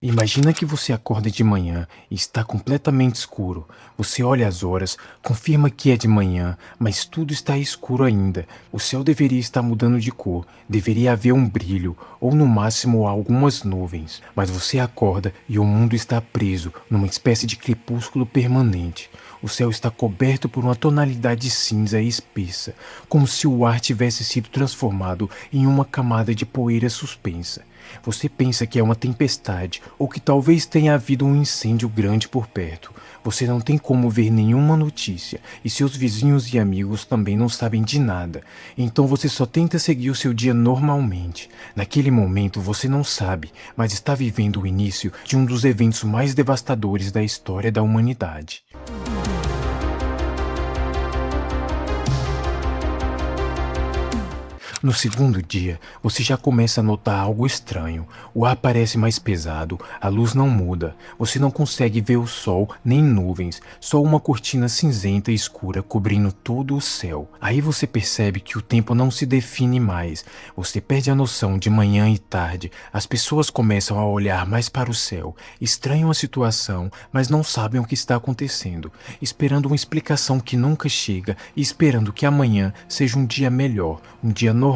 Imagina que você acorda de manhã e está completamente escuro. Você olha as horas, confirma que é de manhã, mas tudo está escuro ainda. O céu deveria estar mudando de cor, deveria haver um brilho, ou no máximo algumas nuvens. Mas você acorda e o mundo está preso numa espécie de crepúsculo permanente. O céu está coberto por uma tonalidade cinza e espessa, como se o ar tivesse sido transformado em uma camada de poeira suspensa. Você pensa que é uma tempestade ou que talvez tenha havido um incêndio grande por perto. Você não tem como ver nenhuma notícia e seus vizinhos e amigos também não sabem de nada. Então você só tenta seguir o seu dia normalmente. Naquele momento você não sabe, mas está vivendo o início de um dos eventos mais devastadores da história da humanidade. No segundo dia, você já começa a notar algo estranho. O ar parece mais pesado, a luz não muda, você não consegue ver o sol nem nuvens, só uma cortina cinzenta e escura cobrindo todo o céu. Aí você percebe que o tempo não se define mais, você perde a noção de manhã e tarde, as pessoas começam a olhar mais para o céu, estranham a situação, mas não sabem o que está acontecendo, esperando uma explicação que nunca chega e esperando que amanhã seja um dia melhor, um dia normal.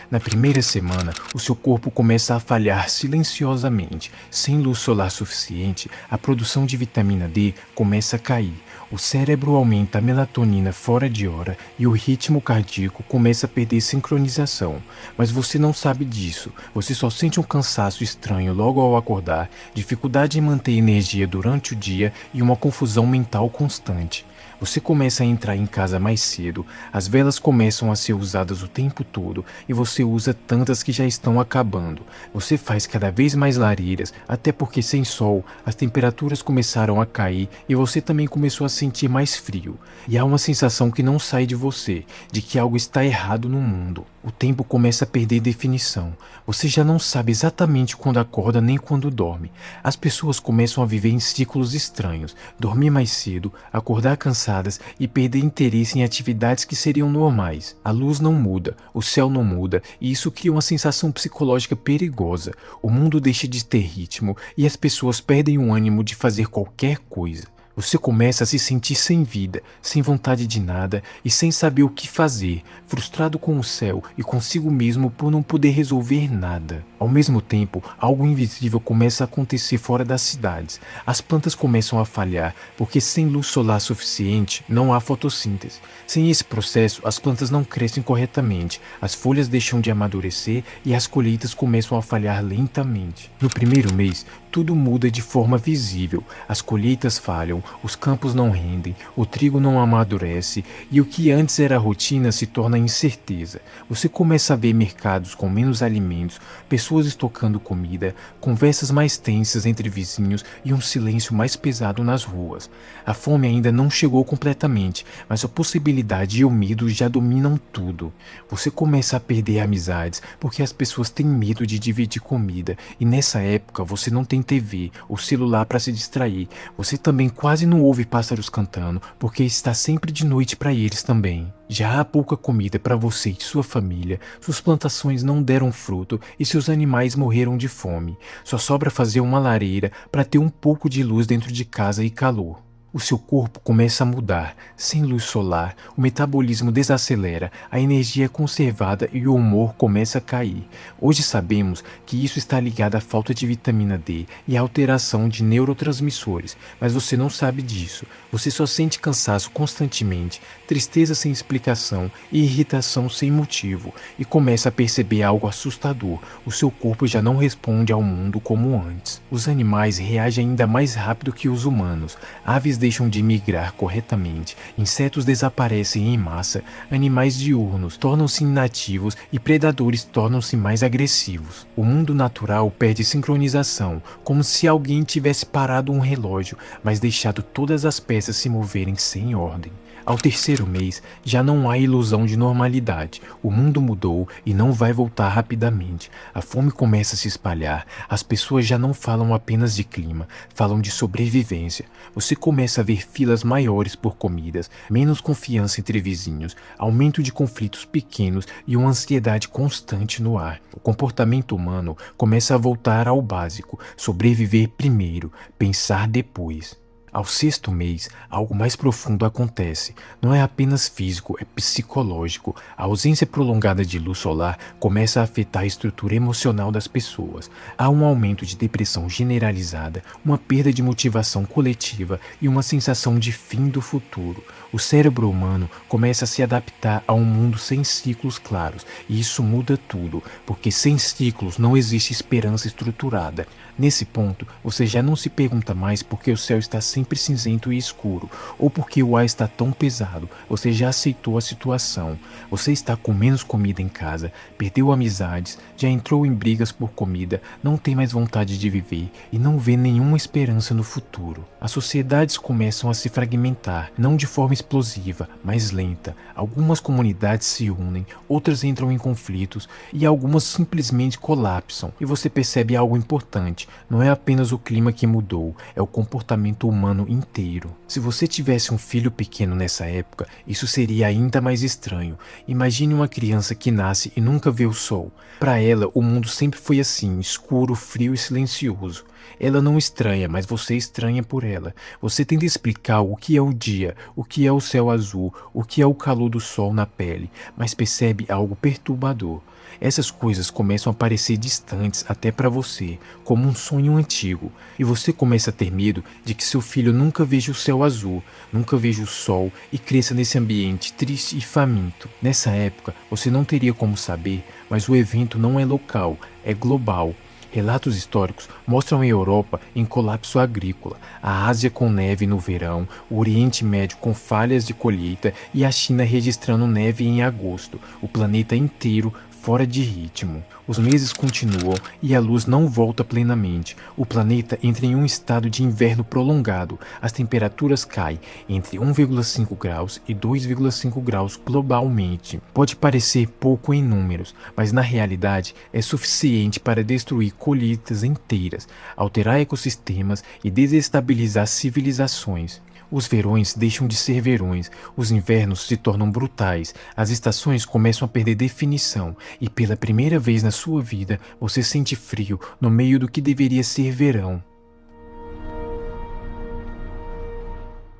Na primeira semana, o seu corpo começa a falhar silenciosamente. Sem luz solar suficiente, a produção de vitamina D começa a cair. O cérebro aumenta a melatonina fora de hora e o ritmo cardíaco começa a perder sincronização. Mas você não sabe disso. Você só sente um cansaço estranho logo ao acordar, dificuldade em manter energia durante o dia e uma confusão mental constante. Você começa a entrar em casa mais cedo, as velas começam a ser usadas o tempo todo e você usa tantas que já estão acabando. Você faz cada vez mais lareiras, até porque sem sol as temperaturas começaram a cair e você também começou a sentir mais frio. E há uma sensação que não sai de você, de que algo está errado no mundo. O tempo começa a perder definição. Você já não sabe exatamente quando acorda nem quando dorme. As pessoas começam a viver em ciclos estranhos, dormir mais cedo, acordar cansadas e perder interesse em atividades que seriam normais. A luz não muda, o céu não muda e isso cria uma sensação psicológica perigosa. O mundo deixa de ter ritmo e as pessoas perdem o ânimo de fazer qualquer coisa. Você começa a se sentir sem vida, sem vontade de nada e sem saber o que fazer, frustrado com o céu e consigo mesmo por não poder resolver nada. Ao mesmo tempo, algo invisível começa a acontecer fora das cidades. As plantas começam a falhar, porque sem luz solar suficiente não há fotossíntese. Sem esse processo, as plantas não crescem corretamente, as folhas deixam de amadurecer e as colheitas começam a falhar lentamente. No primeiro mês, tudo muda de forma visível. As colheitas falham, os campos não rendem, o trigo não amadurece e o que antes era rotina se torna incerteza. Você começa a ver mercados com menos alimentos, pessoas estocando comida, conversas mais tensas entre vizinhos e um silêncio mais pesado nas ruas. A fome ainda não chegou completamente, mas a possibilidade e o medo já dominam tudo. Você começa a perder amizades porque as pessoas têm medo de dividir comida e nessa época você não tem TV ou celular para se distrair. Você também quase não ouve pássaros cantando porque está sempre de noite para eles também. Já há pouca comida para você e sua família, suas plantações não deram fruto e seus animais morreram de fome. Só sobra fazer uma lareira para ter um pouco de luz dentro de casa e calor. O seu corpo começa a mudar. Sem luz solar, o metabolismo desacelera, a energia é conservada e o humor começa a cair. Hoje sabemos que isso está ligado à falta de vitamina D e à alteração de neurotransmissores, mas você não sabe disso. Você só sente cansaço constantemente, tristeza sem explicação e irritação sem motivo, e começa a perceber algo assustador. O seu corpo já não responde ao mundo como antes. Os animais reagem ainda mais rápido que os humanos. Aves deixam de migrar corretamente, insetos desaparecem em massa, animais diurnos tornam-se inativos e predadores tornam-se mais agressivos. O mundo natural perde sincronização, como se alguém tivesse parado um relógio, mas deixado todas as peças se moverem sem ordem. Ao terceiro mês, já não há ilusão de normalidade. O mundo mudou e não vai voltar rapidamente. A fome começa a se espalhar. As pessoas já não falam apenas de clima, falam de sobrevivência. Você começa a ver filas maiores por comidas, menos confiança entre vizinhos, aumento de conflitos pequenos e uma ansiedade constante no ar. O comportamento humano começa a voltar ao básico: sobreviver primeiro, pensar depois. Ao sexto mês, algo mais profundo acontece. Não é apenas físico, é psicológico. A ausência prolongada de luz solar começa a afetar a estrutura emocional das pessoas. Há um aumento de depressão generalizada, uma perda de motivação coletiva e uma sensação de fim do futuro. O cérebro humano começa a se adaptar a um mundo sem ciclos claros, e isso muda tudo, porque sem ciclos não existe esperança estruturada. Nesse ponto, você já não se pergunta mais por que o céu está sempre cinzento e escuro, ou por que o ar está tão pesado. Você já aceitou a situação. Você está com menos comida em casa, perdeu amizades, já entrou em brigas por comida, não tem mais vontade de viver e não vê nenhuma esperança no futuro. As sociedades começam a se fragmentar, não de forma explosiva, mas lenta. Algumas comunidades se unem, outras entram em conflitos e algumas simplesmente colapsam. E você percebe algo importante: não é apenas o clima que mudou, é o comportamento humano inteiro. Se você tivesse um filho pequeno nessa época, isso seria ainda mais estranho. Imagine uma criança que nasce e nunca vê o sol. Para ela, o mundo sempre foi assim, escuro, frio e silencioso. Ela não estranha, mas você estranha por ela. Você tenta explicar o que é o dia, o que é o céu azul, o que é o calor do sol na pele, mas percebe algo perturbador. Essas coisas começam a parecer distantes até para você, como um sonho antigo, e você começa a ter medo de que seu filho nunca veja o céu azul, nunca veja o sol e cresça nesse ambiente triste e faminto. Nessa época, você não teria como saber, mas o evento não é local, é global. Relatos históricos mostram a Europa em colapso agrícola, a Ásia com neve no verão, o Oriente Médio com falhas de colheita e a China registrando neve em agosto, o planeta inteiro fora de ritmo. Os meses continuam e a luz não volta plenamente. O planeta entra em um estado de inverno prolongado. As temperaturas caem entre 1,5 graus e 2,5 graus globalmente. Pode parecer pouco em números, mas na realidade é suficiente para destruir colheitas inteiras, alterar ecossistemas e desestabilizar civilizações. Os verões deixam de ser verões, os invernos se tornam brutais, as estações começam a perder definição e pela primeira vez na sua vida você sente frio no meio do que deveria ser verão.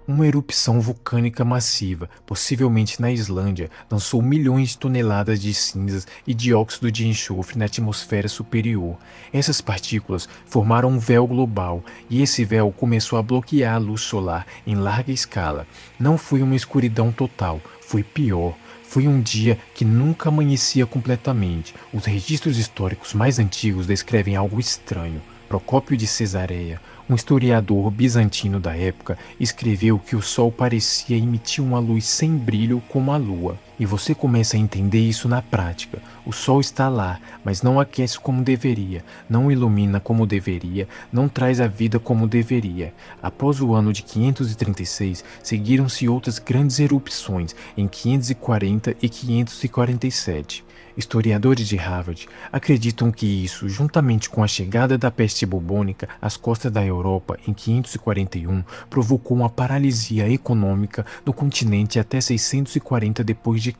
Uma erupção vulcânica massiva, possivelmente na Islândia, lançou milhões de toneladas de cinzas e dióxido de enxofre na atmosfera superior. Essas partículas formaram um véu global, e esse véu começou a bloquear a luz solar em larga escala. Não foi uma escuridão total, foi pior. Foi um dia que nunca amanhecia completamente. Os registros históricos mais antigos descrevem algo estranho. Procópio de Cesareia, um historiador bizantino da época, escreveu que o sol parecia emitir uma luz sem brilho como a lua. E você começa a entender isso na prática. O sol está lá, mas não aquece como deveria, não ilumina como deveria, não traz a vida como deveria. Após o ano de 536, seguiram-se outras grandes erupções em 540 e 547. Historiadores de Harvard acreditam que isso, juntamente com a chegada da peste bubônica às costas da Europa em 541, provocou uma paralisia econômica no continente até 640 d.C.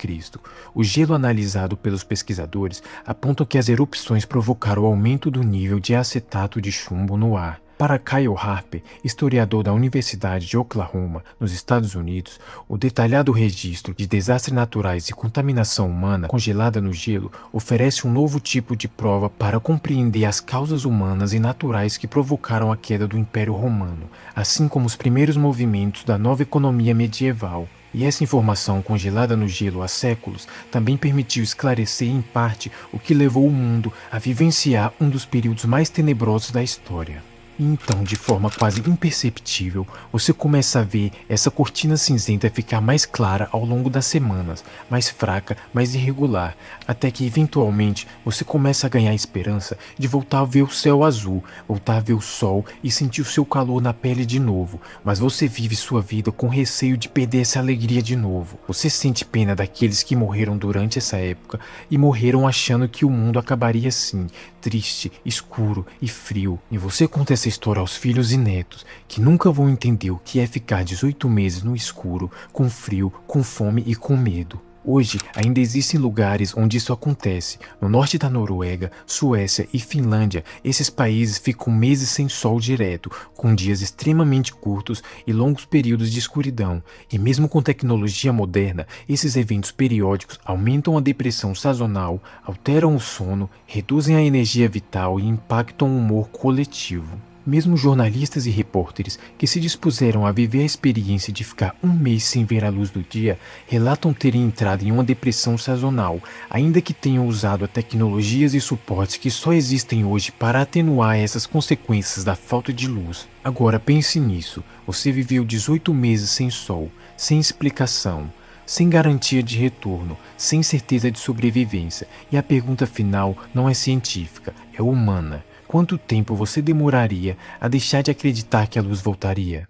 O gelo analisado pelos pesquisadores aponta que as erupções provocaram o aumento do nível de acetato de chumbo no ar. Para Kyle Harper, historiador da Universidade de Oklahoma, nos Estados Unidos, o detalhado registro de desastres naturais e contaminação humana congelada no gelo oferece um novo tipo de prova para compreender as causas humanas e naturais que provocaram a queda do Império Romano, assim como os primeiros movimentos da nova economia medieval. E essa informação congelada no gelo há séculos também permitiu esclarecer em parte o que levou o mundo a vivenciar um dos períodos mais tenebrosos da história. E então, de forma quase imperceptível, você começa a ver essa cortina cinzenta ficar mais clara ao longo das semanas, mais fraca, mais irregular, até que eventualmente você começa a ganhar a esperança de voltar a ver o céu azul, voltar a ver o sol e sentir o seu calor na pele de novo, mas você vive sua vida com receio de perder essa alegria de novo. Você sente pena daqueles que morreram durante essa época e morreram achando que o mundo acabaria assim, triste, escuro e frio. E você conta essa história aos filhos e netos, que nunca vão entender o que é ficar 18 meses no escuro, com frio, com fome e com medo. Hoje, ainda existem lugares onde isso acontece. No norte da Noruega, Suécia e Finlândia, esses países ficam meses sem sol direto, com dias extremamente curtos e longos períodos de escuridão. E mesmo com tecnologia moderna, esses eventos periódicos aumentam a depressão sazonal, alteram o sono, reduzem a energia vital e impactam o humor coletivo. Mesmo jornalistas e repórteres que se dispuseram a viver a experiência de ficar um mês sem ver a luz do dia relatam terem entrado em uma depressão sazonal, ainda que tenham usado a tecnologias e suportes que só existem hoje para atenuar essas consequências da falta de luz. Agora pense nisso, você viveu 18 meses sem sol, sem explicação, sem garantia de retorno, sem certeza de sobrevivência, e a pergunta final não é científica, é humana. Quanto tempo você demoraria a deixar de acreditar que a luz voltaria?